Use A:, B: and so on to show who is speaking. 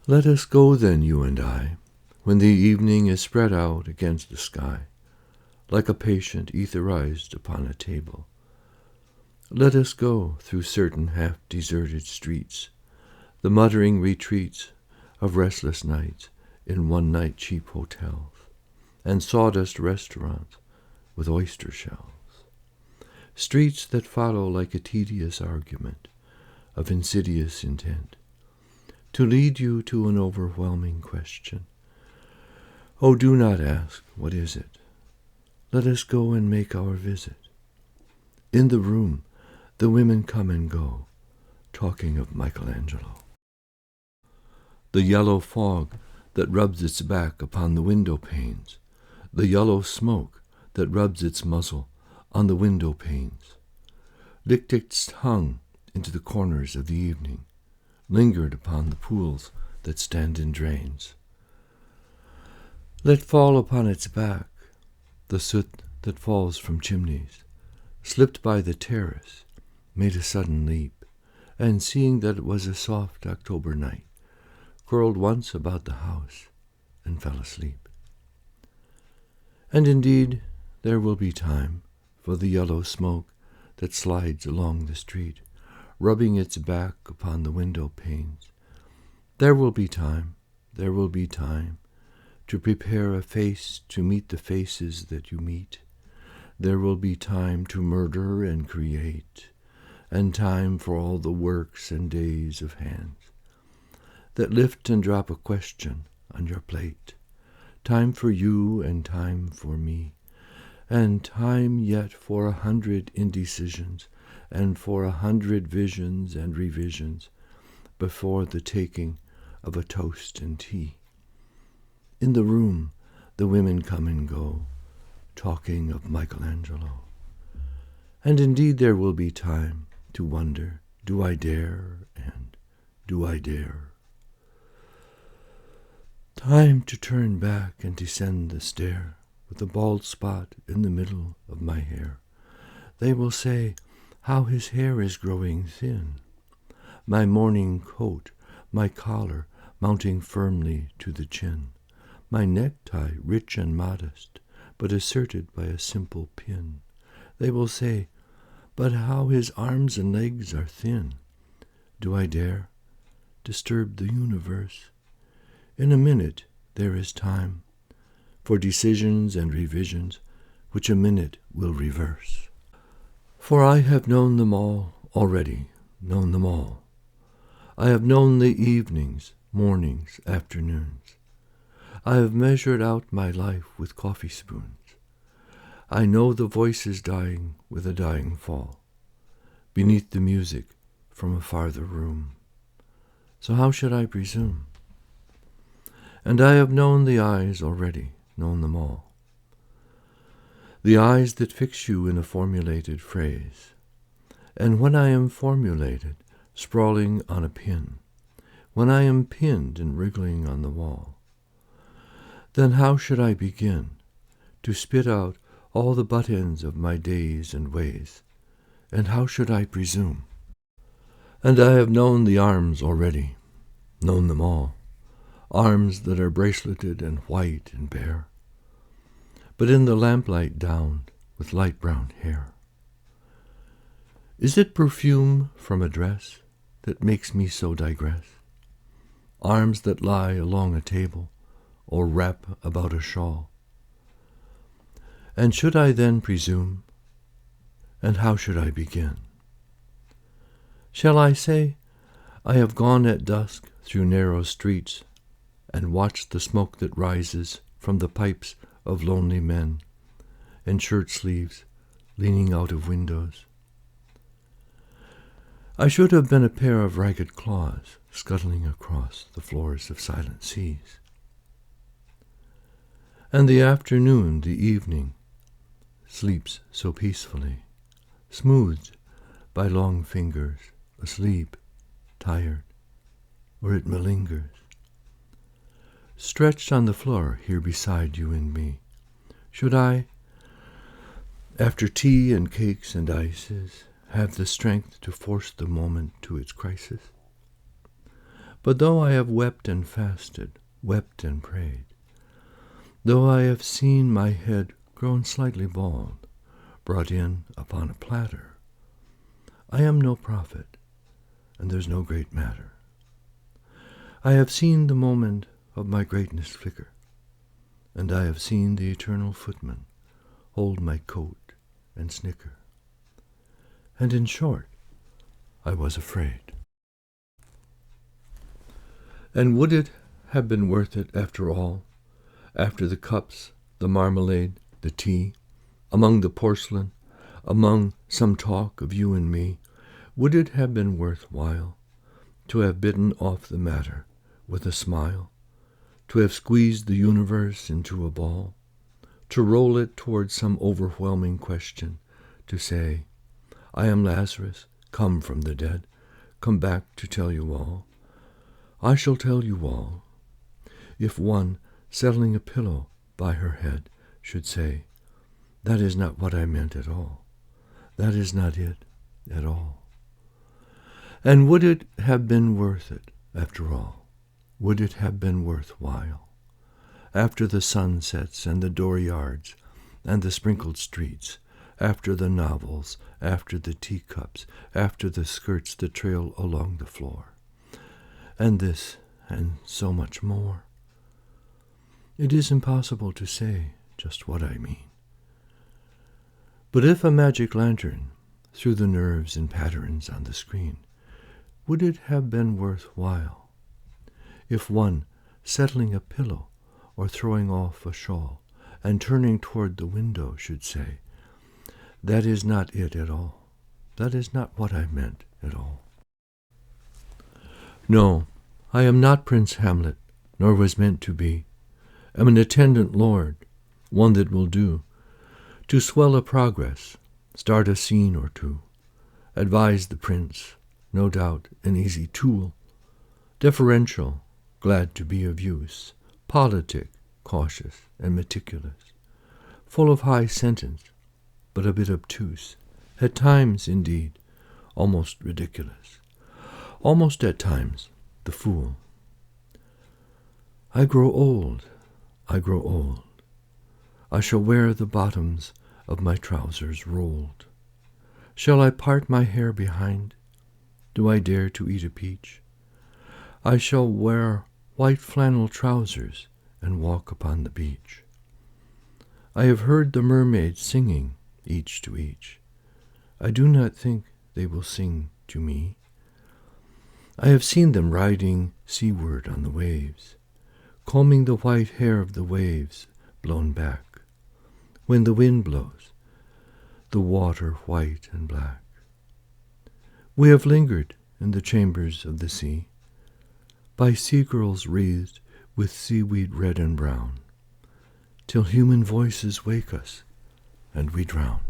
A: Let us go then, you and I, when the evening is spread out against the sky, like a patient etherized upon a table. Let us go through certain half-deserted streets, the muttering retreats of restless nights in one-night cheap hotels, and sawdust restaurants with oyster shells. Streets that follow like a tedious argument of insidious intent, to lead you to an overwhelming question. Oh, do not ask, what is it? Let us go and make our visit. In the room, the women come and go, talking of Michelangelo. The yellow fog that rubs its back upon the window panes, the yellow smoke that rubs its muzzle on the window panes, licked its tongue into the corners of the evening, lingered upon the pools that stand in drains. Let fall upon its back the soot that falls from chimneys, slipped by the terrace, made a sudden leap, and seeing that it was a soft October night, curled once about the house and fell asleep. And indeed there will be time for the yellow smoke that slides along the street, rubbing its back upon the window panes. There will be time to prepare a face to meet the faces that you meet. There will be time to murder and create, and time for all the works and days of hands that lift and drop a question on your plate. Time for you and time for me, and time yet for 100 indecisions and for 100 visions and revisions before the taking of a toast and tea. In the room, the women come and go, talking of Michelangelo. And indeed there will be time to wonder, do I dare, and do I dare? Time to turn back and descend the stair with a bald spot in the middle of my hair. They will say, how his hair is growing thin. My morning coat, my collar mounting firmly to the chin. My necktie rich and modest, but asserted by a simple pin. They will say, but how his arms and legs are thin. Do I dare disturb the universe? In a minute there is time for decisions and revisions which a minute will reverse. For I have known them all already, known them all. I have known the evenings, mornings, afternoons. I have measured out my life with coffee spoons. I know the voices dying with a dying fall, beneath the music from a farther room. So how should I presume? And I have known the eyes already, known them all. The eyes that fix you in a formulated phrase. And when I am formulated, sprawling on a pin, when I am pinned and wriggling on the wall, then how should I begin to spit out all the butt ends of my days and ways, and how should I presume? And I have known the arms already, known them all, arms that are braceleted and white and bare, but in the lamplight downed with light brown hair. Is it perfume from a dress that makes me so digress? Arms that lie along a table, or wrap about a shawl. And should I then presume? And how should I begin? Shall I say, I have gone at dusk through narrow streets and watched the smoke that rises from the pipes of lonely men in shirt sleeves leaning out of windows? I should have been a pair of ragged claws scuttling across the floors of silent seas. And the afternoon, the evening, sleeps so peacefully, smoothed by long fingers, asleep, tired, or it malingers. Stretched on the floor here beside you and me, should I, after tea and cakes and ices, have the strength to force the moment to its crisis? But though I have wept and fasted, wept and prayed, though I have seen my head grown slightly bald, brought in upon a platter, I am no prophet, and there's no great matter. I have seen the moment of my greatness flicker, and I have seen the eternal footman hold my coat and snicker. And in short, I was afraid. And would it have been worth it after all, after the cups, the marmalade, the tea, among the porcelain, among some talk of you and me, would it have been worth while to have bitten off the matter with a smile, to have squeezed the universe into a ball, to roll it towards some overwhelming question, to say, I am Lazarus, come from the dead, come back to tell you all. I shall tell you all. If one, settling a pillow by her head, should say, that is not what I meant at all. That is not it at all. And would it have been worth it, after all? Would it have been worthwhile? After the sunsets and the dooryards and the sprinkled streets, after the novels, after the teacups, after the skirts that trail along the floor, and this and so much more. It is impossible to say just what I mean. But if a magic lantern threw the nerves and patterns on the screen, would it have been worthwhile? If one, settling a pillow or throwing off a shawl and turning toward the window, should say, that is not it at all. That is not what I meant at all. No, I am not Prince Hamlet, nor was meant to be. Am an attendant lord, one that will do, to swell a progress, start a scene or two, advise the prince, no doubt an easy tool, deferential, glad to be of use, politic, cautious, and meticulous, full of high sentence, but a bit obtuse, at times, indeed, almost ridiculous. Almost at times, the fool. I grow old, I grow old. I shall wear the bottoms of my trousers rolled. Shall I part my hair behind? Do I dare to eat a peach? I shall wear white flannel trousers and walk upon the beach. I have heard the mermaids singing, each to each. I do not think they will sing to me. I have seen them riding seaward on the waves, combing the white hair of the waves blown back, when the wind blows, the water white and black. We have lingered in the chambers of the sea, by sea-girls wreathed with seaweed red and brown, till human voices wake us and we drown.